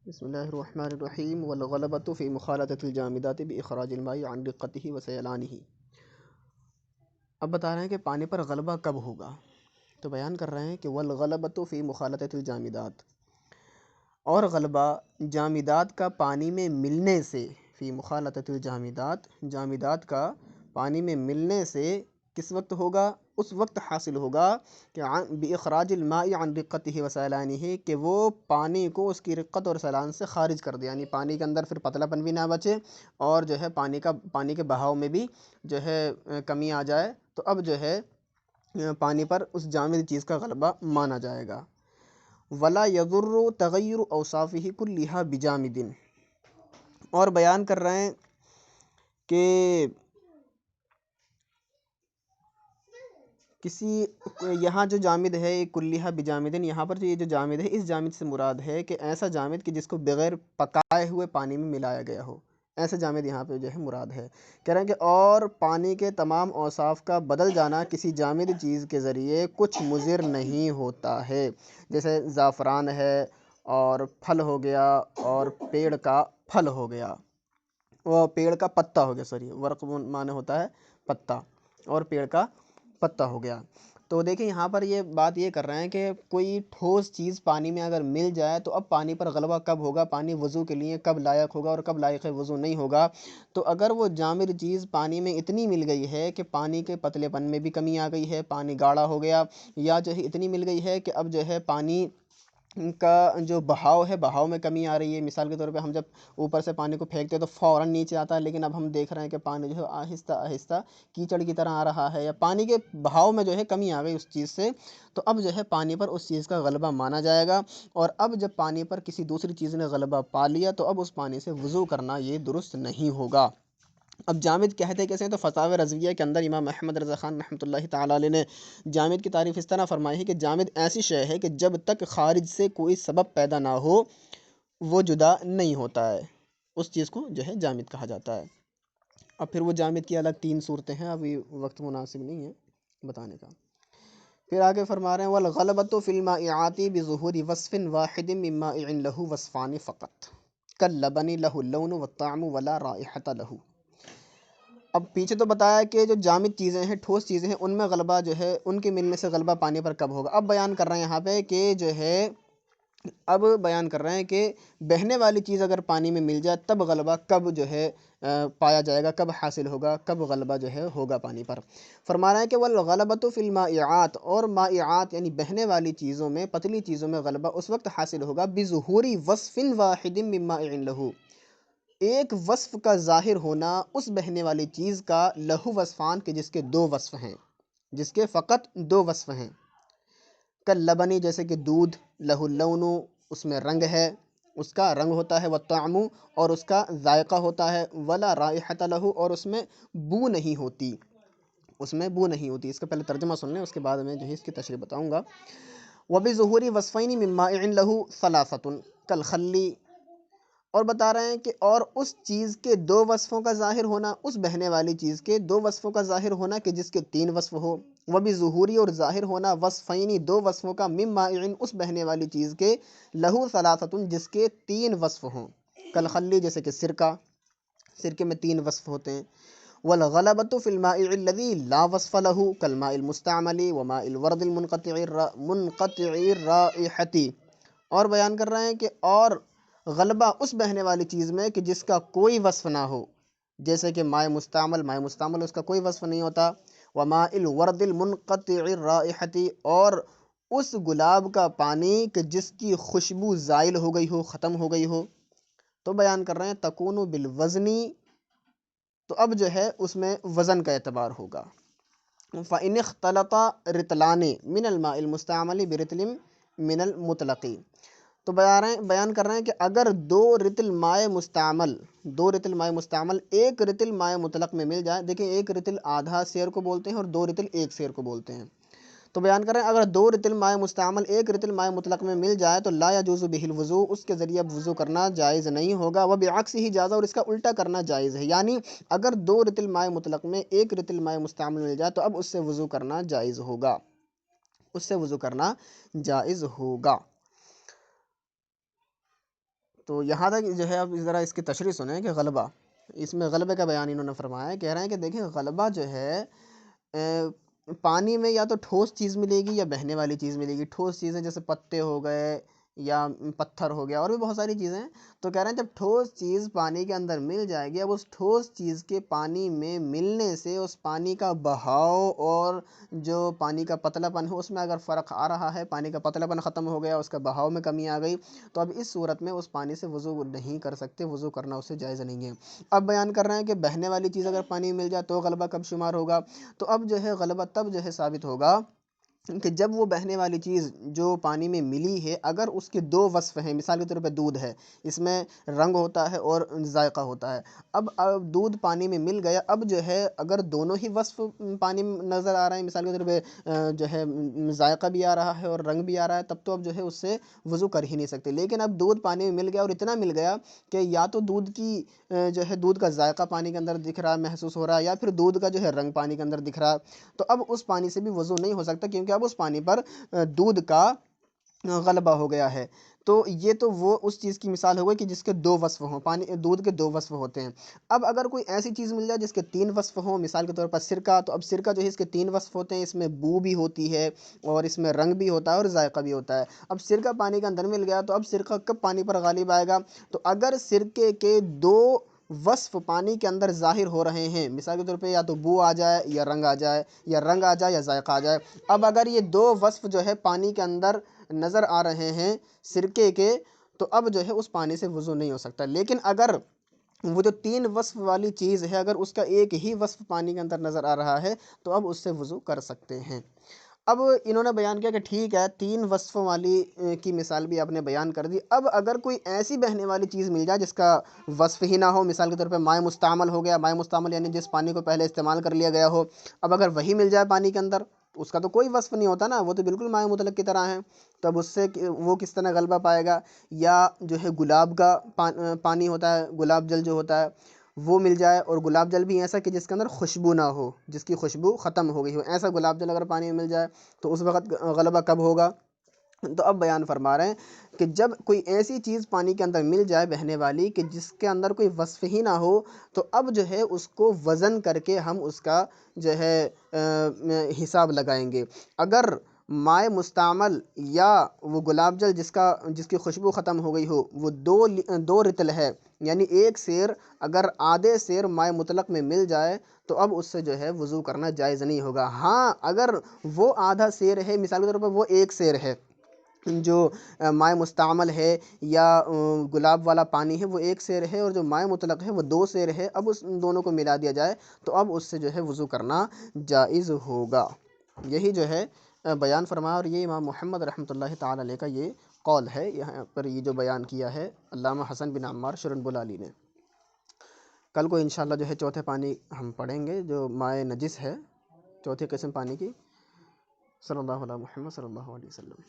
بسم اللہ الرحمن الرحیم والغلبۃ فی مخالطۃ الجامدات باخراج الماء عن رقتہ وسیلانہ۔ اب بتا رہے ہیں کہ پانی پر غلبہ کب ہوگا، تو بیان کر رہے ہیں کہ والغلبۃ فی مخالطۃ الجامدات، اور غلبہ جامدات کا پانی میں ملنے سے، فی مخالطۃ الجامدات، جامدات کا پانی میں ملنے سے کس وقت ہوگا؟ اس وقت حاصل ہوگا کہ باخراج الماء عن رقتہ وسیلانہ، کہ وہ پانی کو اس کی رقت اور سیلان سے خارج کر دے، یعنی پانی کے اندر پھر پتلا پن بھی نہ بچے، اور جو ہے پانی کے بہاؤ میں بھی جو ہے کمی آ جائے، تو اب جو ہے پانی پر اس جامد چیز کا غلبہ مانا جائے گا۔ ولا یضر تغیر اوصافہ کلھا بجامد، اور بیان کر رہے ہیں کہ یہاں جو جامد ہے کلھا بجامدن، یہاں پر جو یہ جو جامد ہے اس جامد سے مراد ہے کہ ایسا جامد کہ جس کو بغیر پکائے ہوئے پانی میں ملایا گیا ہو، ایسا جامد یہاں پہ جو ہے مراد ہے۔ کہہ رہے ہیں کہ اور پانی کے تمام اوصاف کا بدل جانا کسی جامد چیز کے ذریعے کچھ مضر نہیں ہوتا ہے، جیسے زعفران ہے اور پھل ہو گیا، اور پیڑ کا پھل ہو گیا، وہ پیڑ کا پتا ہو گیا، ورق معنی ہوتا ہے پتا، اور پیڑ کا پتا ہو گیا۔ تو دیکھیں یہاں پر یہ بات یہ کر رہے ہیں کہ کوئی ٹھوس چیز پانی میں اگر مل جائے تو اب پانی پر غلبہ کب ہوگا، پانی وضو کے لیے کب لائق ہوگا اور کب لائق وضو نہیں ہوگا۔ تو اگر وہ جامد چیز پانی میں اتنی مل گئی ہے کہ پانی کے پتلے پن میں بھی کمی آ گئی ہے، پانی گاڑھا ہو گیا، یا جو ہے اتنی مل گئی ہے کہ اب جو ہے پانی کا جو بہاؤ ہے، بہاؤ میں کمی آ رہی ہے، مثال کے طور پہ ہم جب اوپر سے پانی کو پھینکتے ہیں تو فوراً نیچے آتا ہے، لیکن اب ہم دیکھ رہے ہیں کہ پانی جو ہے آہستہ آہستہ کیچڑ کی طرح آ رہا ہے، یا پانی کے بہاؤ میں جو ہے کمی آ گئی اس چیز سے، تو اب جو ہے پانی پر اس چیز کا غلبہ مانا جائے گا۔ اور اب جب پانی پر کسی دوسری چیز نے غلبہ پا لیا تو اب اس پانی سے وضو کرنا یہ درست نہیں ہوگا۔ اب جامد کہتے کیسے ہیں؟ تو فتاوی رضویہ کے اندر امام احمد رضا خان رحمۃ اللہ تعالیٰ علیہ نے جامد کی تعریف اس طرح فرمائی ہے کہ جامد ایسی شے ہے کہ جب تک خارج سے کوئی سبب پیدا نہ ہو وہ جدا نہیں ہوتا ہے، اس چیز کو جو ہے جامد کہا جاتا ہے۔ اب پھر وہ جامد کی الگ 3 صورتیں ہیں، ابھی وقت مناسب نہیں ہے بتانے کا۔ پھر آگے فرما رہے ہیں والغلبۃ فی المائعات بظہور وصف واحد من مائع له وصفان فقط کاللبن له اللون والطعم ولا رائحة له۔ اب پیچھے تو بتایا کہ جو جامد چیزیں ہیں، ٹھوس چیزیں ہیں، ان میں غلبہ جو ہے ان کے ملنے سے غلبہ پانی پر کب ہوگا۔ اب بیان کر رہے ہیں یہاں پہ کہ جو ہے اب بیان کر رہے ہیں کہ بہنے والی چیز اگر پانی میں مل جائے تب غلبہ کب جو ہے پایا جائے گا، کب حاصل ہوگا، کب غلبہ جو ہے ہوگا پانی پر۔ فرما رہے ہیں کہ والغلبۃ فی المائعات، اور مائعات یعنی بہنے والی چیزوں میں، پتلی چیزوں میں غلبہ اس وقت حاصل ہوگا بظہور وصف واحد من مائع له، ایک وصف کا ظاہر ہونا اس بہنے والی چیز کا، لہو وصفان کے جس کے 2 وصف ہیں، جس کے فقط 2 وصف ہیں۔ کاللبنی جیسے کہ دودھ، لہ اللون اس میں رنگ ہے، اس کا رنگ ہوتا ہے، والطعم اور اس کا ذائقہ ہوتا ہے، ولا رائحۃ لہ اور اس میں بو نہیں ہوتی، اس میں بو نہیں ہوتی۔ اس کا پہلے ترجمہ سن لیں، اس کے بعد میں جو ہے اس کی تشریح بتاؤں گا۔ وبظہور وصفین من مائع لہ ثلاثۃ کالخل، اور بتا رہے ہیں کہ اور اس چیز کے 2 وصفوں کا ظاہر ہونا، اس بہنے والی چیز کے 2 وصفوں کا ظاہر ہونا کہ جس کے 3 وصف ہو، وبظہوری اور ظاہر ہونا وصفینی 2 وصفوں کا من مائع اس بہنے والی چیز کے، لہو ثلاثۃ جس کے 3 وصف ہوں، کالخل جیسے کہ سرکہ، سرکے میں 3 وصف ہوتے ہیں۔ والغلبۃ فی المائع الذی لا وصف له کالماء المستعمل وماء الورد منقطع الرائحۃ، اور بیان کر رہے ہیں کہ اور غلبہ اس بہنے والی چیز میں کہ جس کا کوئی وصف نہ ہو، جیسے کہ مائع مستعمل، مائع مستعمل اس کا کوئی وصف نہیں ہوتا، وماء الورد المنقطع الرائحۃ اور اس گلاب کا پانی کہ جس کی خوشبو زائل ہو گئی ہو، ختم ہو گئی ہو، تو بیان کر رہے ہیں تکون بالوزنی، تو اب جو ہے اس میں وزن کا اعتبار ہوگا۔ فإن اختلط رطلان من الماء المستعمل برطل من المطلق، تو بیان کر رہے ہیں کہ اگر 2 رطل مائع مستعمل ایک رطل مائع مطلق میں مل جائے، دیکھیں ایک رطل آدھا سیر کو بولتے ہیں اور 2 رطل ایک سیر کو بولتے ہیں، تو بیان کر رہے ہیں اگر 2 رطل مائع مستعمل ایک رطل مائع مطلق میں مل جائے تو لا یجوز بہ الوضوء، اس کے ذریعے وضو کرنا جائز نہیں ہوگا، وبعکسہ جاز اور اس کا الٹا کرنا جائز ہے، یعنی اگر 2 رطل مائع مطلق میں ایک رطل مائع مستعمل مل جائے تو اب اس سے وضو کرنا جائز ہوگا، اس سے وضو کرنا جائز ہوگا۔ تو یہاں تک جو ہے اب ذرا اس کی تشریح سنیں کہ غلبہ، اس میں غلبے کا بیان انہوں نے فرمایا ہے، کہہ رہے ہیں کہ دیکھیں غلبہ جو ہے پانی میں یا تو ٹھوس چیز ملے گی یا بہنے والی چیز ملے گی۔ ٹھوس چیزیں جیسے پتے ہو گئے یا پتھر ہو گیا، اور بھی بہت ساری چیزیں ہیں۔ تو کہہ رہے ہیں جب ٹھوس چیز پانی کے اندر مل جائے گی، اب اس ٹھوس چیز کے پانی میں ملنے سے اس پانی کا بہاؤ اور جو پانی کا پتلا پن ہے اس میں اگر فرق آ رہا ہے، پانی کا پتلا پن ختم ہو گیا، اس کا بہاؤ میں کمی آ گئی، تو اب اس صورت میں اس پانی سے وضو نہیں کر سکتے، وضو کرنا اس سے جائز نہیں ہے۔ اب بیان کر رہے ہیں کہ بہنے والی چیز اگر پانی میں مل جائے تو غلبہ کب شمار ہوگا؟ تو اب جو ہے غلبہ تب جو ہے ثابت ہوگا کہ جب وہ بہنے والی چیز جو پانی میں ملی ہے اگر اس کے دو وصف ہیں، مثال کے طور پہ دودھ ہے، اس میں رنگ ہوتا ہے اور ذائقہ ہوتا ہے۔ اب دودھ پانی میں مل گیا، اب جو ہے اگر دونوں ہی وصف پانی میں نظر آ رہے ہیں، مثال کے طور پہ جو ہے ذائقہ بھی آ رہا ہے اور رنگ بھی آ رہا ہے، تب تو اب جو ہے اس سے وضو کر ہی نہیں سکتے۔ لیکن اب دودھ پانی میں مل گیا اور اتنا مل گیا کہ یا تو دودھ کی جو ہے دودھ کا ذائقہ پانی کے اندر دکھ رہا ہے، محسوس ہو رہا ہے، یا پھر دودھ کا جو ہے رنگ پانی کے اندر دکھ رہا ہے، تو اب اس پانی سے بھی وضو نہیں ہو سکتا، کیونکہ اب اس پانی پر دودھ کا غلبہ ہو گیا ہے۔ تو یہ تو وہ اس چیز کی مثال ہو گئی کہ جس کے دو وصف ہوں، پانی دودھ کے دو وصف ہوتے ہیں۔ اب اگر کوئی ایسی چیز مل جائے جس کے تین وصف ہوں، مثال کے طور پر سرکہ، تو اب سرکہ جو ہے اس کے تین وصف ہوتے ہیں، اس میں بو بھی ہوتی ہے اور اس میں رنگ بھی ہوتا ہے اور ذائقہ بھی ہوتا ہے۔ اب سرکہ پانی کے اندر مل گیا تو اب سرکہ کب پانی پر غالب آئے گا؟ تو اگر سرکے کے دو وصف پانی کے اندر ظاہر ہو رہے ہیں، مثال کے طور پہ یا تو بو آ جائے یا رنگ آ جائے، یا رنگ آ جائے یا ذائقہ آ جائے، اب اگر یہ دو وصف جو ہے پانی کے اندر نظر آ رہے ہیں سرکے کے، تو اب جو ہے اس پانی سے وضو نہیں ہو سکتا۔ لیکن اگر وہ جو تین وصف والی چیز ہے اگر اس کا ایک ہی وصف پانی کے اندر نظر آ رہا ہے تو اب اس سے وضو کر سکتے ہیں۔ اب انہوں نے بیان کیا کہ ٹھیک ہے، تین وصفوں والی کی مثال بھی آپ نے بیان کر دی، اب اگر کوئی ایسی بہنے والی چیز مل جائے جس کا وصف ہی نہ ہو، مثال کے طور پہ مائع مستعمل ہو گیا، مائع مستعمل یعنی جس پانی کو پہلے استعمال کر لیا گیا ہو، اب اگر وہی مل جائے پانی کے اندر، اس کا تو کوئی وصف نہیں ہوتا نا، وہ تو بالکل مائع مطلق کی طرح ہیں، تب اس سے وہ کس طرح غلبہ پائے گا؟ یا جو ہے گلاب کا پانی ہوتا ہے، گلاب جل جو ہوتا ہے وہ مل جائے، اور گلاب جل بھی ایسا کہ جس کے اندر خوشبو نہ ہو، جس کی خوشبو ختم ہو گئی ہو، ایسا گلاب جل اگر پانی میں مل جائے تو اس وقت غلبہ کب ہوگا؟ تو اب بیان فرما رہے ہیں کہ جب کوئی ایسی چیز پانی کے اندر مل جائے بہنے والی کہ جس کے اندر کوئی وصف ہی نہ ہو، تو اب جو ہے اس کو وزن کر کے ہم اس کا جو ہے حساب لگائیں گے۔ اگر مائع مستعمل یا وہ گلاب جل جس کی خوشبو ختم ہو گئی ہو وہ دو رطل ہے، یعنی ایک سیر اگر آدھے سیر مائع مطلق میں مل جائے تو اب اس سے جو ہے وضو کرنا جائز نہیں ہوگا۔ ہاں اگر وہ آدھا سیر ہے، مثال کے طور پر وہ ایک سیر ہے جو مائع مستعمل ہے یا گلاب والا پانی ہے وہ ایک سیر ہے، اور جو مائع مطلق ہے وہ دو سیر ہے، اب اس دونوں کو ملا دیا جائے تو اب اس سے جو ہے وضو کرنا جائز ہوگا۔ یہی جو ہے بیان فرمایا، اور یہ امام محمد رحمۃ اللہ تعالی علیہ کا یہ قول ہے، یہاں پر یہ جو بیان کیا ہے علامہ حسن بن عمار شرنبلالی نے۔ کل کو انشاءاللہ جو ہے چوتھے پانی ہم پڑھیں گے جو مائع نجس ہے، چوتھی قسم پانی کی۔ صلی اللہ علیہ محمد صلی اللہ علیہ وسلم۔